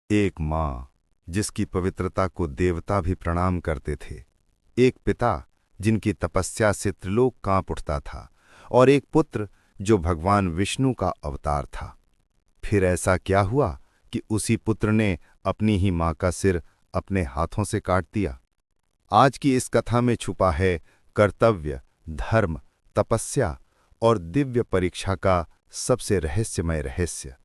एक माँ जिसकी पवित्रता को देवता भी प्रणाम करते थे, एक पिता जिनकी तपस्या से त्रिलोक कांप उठता था, और एक पुत्र जो भगवान विष्णु का अवतार था। फिर ऐसा क्या हुआ कि उसी पुत्र ने अपनी ही माँ का सिर अपने हाथों से काट दिया। आज की इस कथा में छुपा है कर्तव्य, धर्म, तपस्या और दिव्य परीक्षा का सबसे रहस्यमय रहस्य।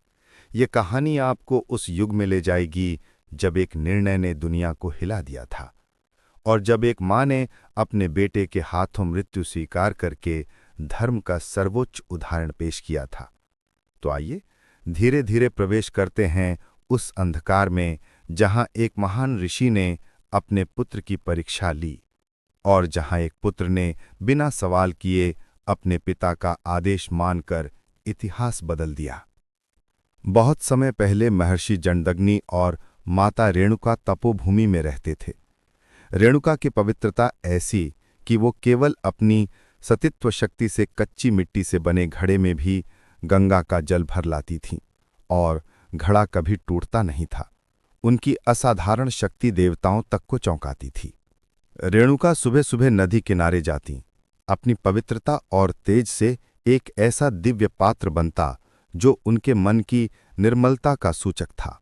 ये कहानी आपको उस युग में ले जाएगी जब एक निर्णय ने दुनिया को हिला दिया था, और जब एक माँ ने अपने बेटे के हाथों मृत्यु स्वीकार करके धर्म का सर्वोच्च उदाहरण पेश किया था। तो आइए धीरे धीरे प्रवेश करते हैं उस अंधकार में जहां एक महान ऋषि ने अपने पुत्र की परीक्षा ली, और जहां एक पुत्र ने बिना सवाल किए अपने पिता का आदेश मानकर इतिहास बदल दिया। बहुत समय पहले महर्षि जमदग्नि और माता रेणुका तपोभूमि में रहते थे। रेणुका की पवित्रता ऐसी कि वो केवल अपनी सतीत्व शक्ति से कच्ची मिट्टी से बने घड़े में भी गंगा का जल भर लाती थीं, और घड़ा कभी टूटता नहीं था। उनकी असाधारण शक्ति देवताओं तक को चौंकाती थी। रेणुका सुबह सुबह नदी किनारे जाती, अपनी पवित्रता और तेज से एक ऐसा दिव्य पात्र बनता जो उनके मन की निर्मलता का सूचक था।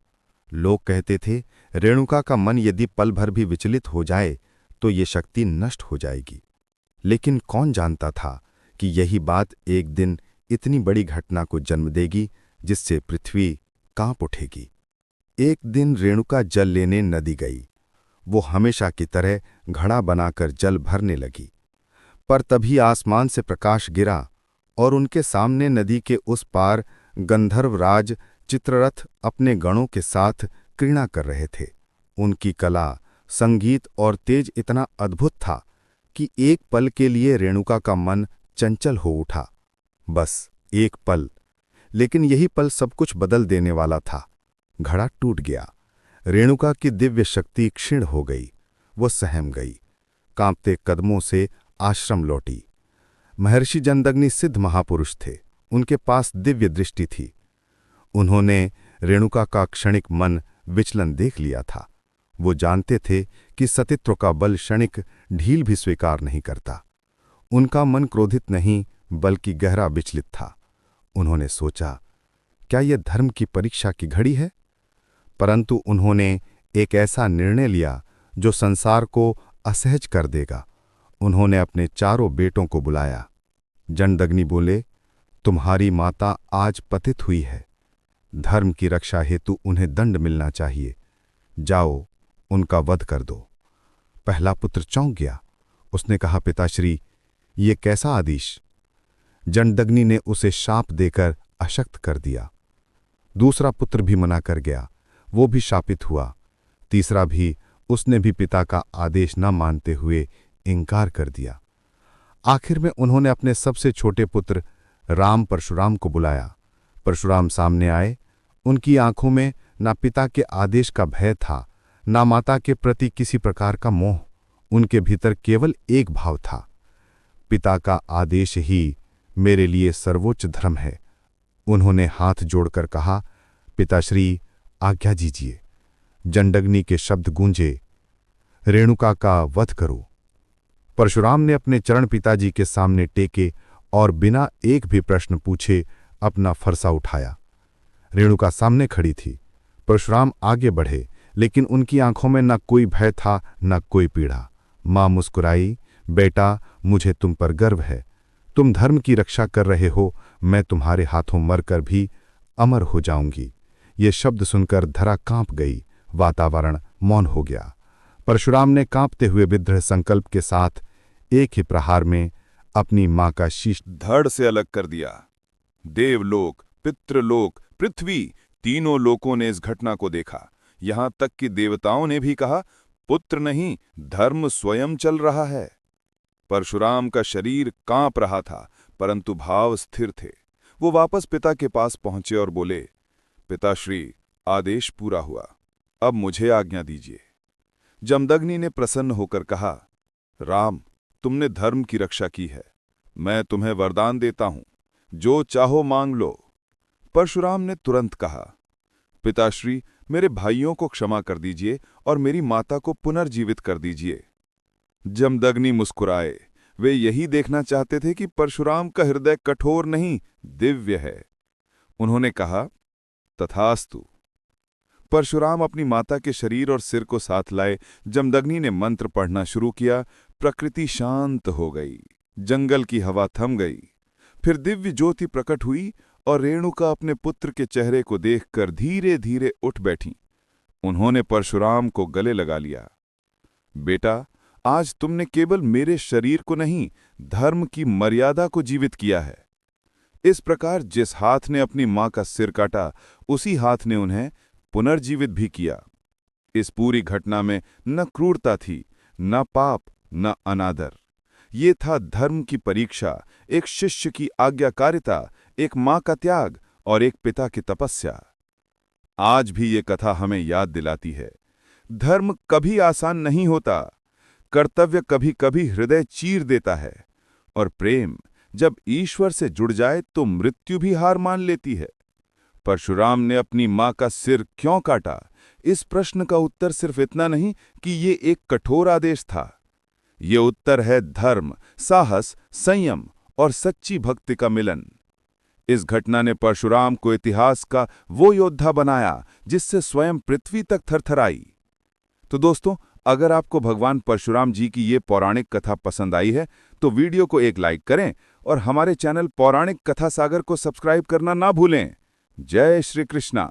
लोग कहते थे, रेणुका का मन यदि पल भर भी विचलित हो जाए तो ये शक्ति नष्ट हो जाएगी। लेकिन कौन जानता था कि यही बात एक दिन इतनी बड़ी घटना को जन्म देगी जिससे पृथ्वी कांप उठेगी। एक दिन रेणुका जल लेने नदी गई। वो हमेशा की तरह घड़ा बनाकर जल भरने लगी, पर तभी आसमान से प्रकाश गिरा और उनके सामने नदी के उस पार गंधर्वराज चित्ररथ अपने गणों के साथ क्रीड़ा कर रहे थे। उनकी कला, संगीत और तेज इतना अद्भुत था कि एक पल के लिए रेणुका का मन चंचल हो उठा। बस एक पल, लेकिन यही पल सब कुछ बदल देने वाला था। घड़ा टूट गया। रेणुका की दिव्य शक्ति क्षीण हो गई। वो सहम गई, कांपते कदमों से आश्रम लौटी। महर्षि जमदग्नि सिद्ध महापुरुष थे। उनके पास दिव्य दृष्टि थी। उन्होंने रेणुका का क्षणिक मन विचलन देख लिया था। वो जानते थे कि सतीत्व का बल क्षणिक ढील भी स्वीकार नहीं करता। उनका मन क्रोधित नहीं बल्कि गहरा विचलित था। उन्होंने सोचा, क्या यह धर्म की परीक्षा की घड़ी है? परंतु उन्होंने एक ऐसा निर्णय लिया जो संसार को असहज कर देगा। उन्होंने अपने चारों बेटों को बुलाया। जमदग्नि बोले, तुम्हारी माता आज पतित हुई है। धर्म की रक्षा हेतु उन्हें दंड मिलना चाहिए। जाओ, उनका वध कर दो। पहला पुत्र चौंक गया। उसने कहा, पिताश्री, ये कैसा आदेश? जमदग्नि ने उसे शाप देकर अशक्त कर दिया। दूसरा पुत्र भी मना कर गया। वो भी शापित हुआ। तीसरा भी, उसने भी पिता का आदेश न मानते हुए इनकार कर दिया। आखिर में उन्होंने अपने सबसे छोटे पुत्र राम परशुराम को बुलाया। परशुराम सामने आए। उनकी आंखों में ना पिता के आदेश का भय था, ना माता के प्रति किसी प्रकार का मोह। उनके भीतर केवल एक भाव था, पिता का आदेश ही मेरे लिए सर्वोच्च धर्म है। उन्होंने हाथ जोड़कर कहा, पिताश्री, आज्ञा दीजिए। जमदग्नि के शब्द गूंजे, रेणुका का वध करो। परशुराम ने अपने चरण पिताजी के सामने टेके और बिना एक भी प्रश्न पूछे अपना फरसा उठाया। रेणुका सामने खड़ी थी। परशुराम आगे बढ़े, लेकिन उनकी आंखों में न कोई भय था, न कोई पीड़ा। मां मुस्कुराई, बेटा, मुझे तुम पर गर्व है। तुम धर्म की रक्षा कर रहे हो। मैं तुम्हारे हाथों मरकर भी अमर हो जाऊंगी। ये शब्द सुनकर धरा कांप गई। वातावरण मौन हो गया। परशुराम ने कांपते हुए विद्रोह संकल्प के साथ एक ही प्रहार में अपनी मां का शीश धड़ से अलग कर दिया। देवलोक, पितृलोक, पृथ्वी, तीनों लोकों ने इस घटना को देखा। यहां तक कि देवताओं ने भी कहा, पुत्र नहीं, धर्म स्वयं चल रहा है। परशुराम का शरीर कांप रहा था, परंतु भाव स्थिर थे। वो वापस पिता के पास पहुंचे और बोले, पिताश्री, आदेश पूरा हुआ। अब मुझे आज्ञा दीजिए। जमदग्नि ने प्रसन्न होकर कहा, राम, तुमने धर्म की रक्षा की है। मैं तुम्हें वरदान देता हूं, जो चाहो मांग लो। परशुराम ने तुरंत कहा, पिताश्री, मेरे भाइयों को क्षमा कर दीजिए और मेरी माता को पुनर्जीवित कर दीजिए। जमदग्नि मुस्कुराए। वे यही देखना चाहते थे कि परशुराम का हृदय कठोर नहीं, दिव्य है। उन्होंने कहा, तथास्तु। परशुराम अपनी माता के शरीर और सिर को साथ लाए। जमदग्नि ने मंत्र पढ़ना शुरू किया। प्रकृति शांत हो गई, जंगल की हवा थम गई। फिर दिव्य ज्योति प्रकट हुई और रेणुका अपने पुत्र के चेहरे को देखकर धीरे धीरे उठ बैठी। उन्होंने परशुराम को गले लगा लिया। बेटा, आज तुमने केवल मेरे शरीर को नहीं, धर्म की मर्यादा को जीवित किया है। इस प्रकार जिस हाथ ने अपनी मां का सिर काटा, उसी हाथ ने उन्हें पुनर्जीवित भी किया। इस पूरी घटना में न क्रूरता थी, न पाप, न अनादर। ये था धर्म की परीक्षा, एक शिष्य की आज्ञाकारिता, एक मां का त्याग और एक पिता की तपस्या। आज भी ये कथा हमें याद दिलाती है, धर्म कभी आसान नहीं होता, कर्तव्य कभी कभी हृदय चीर देता है, और प्रेम जब ईश्वर से जुड़ जाए तो मृत्यु भी हार मान लेती है। परशुराम ने अपनी मां का सिर क्यों काटा? इस प्रश्न का उत्तर सिर्फ इतना नहीं कि ये एक कठोर आदेश था। ये उत्तर है धर्म, साहस, संयम और सच्ची भक्ति का मिलन। इस घटना ने परशुराम को इतिहास का वो योद्धा बनाया जिससे स्वयं पृथ्वी तक थरथराई। तो दोस्तों, अगर आपको भगवान परशुराम जी की ये पौराणिक कथा पसंद आई है तो वीडियो को एक लाइक करें और हमारे चैनल पौराणिक कथा सागर को सब्सक्राइब करना ना भूलें। जय श्री कृष्णा।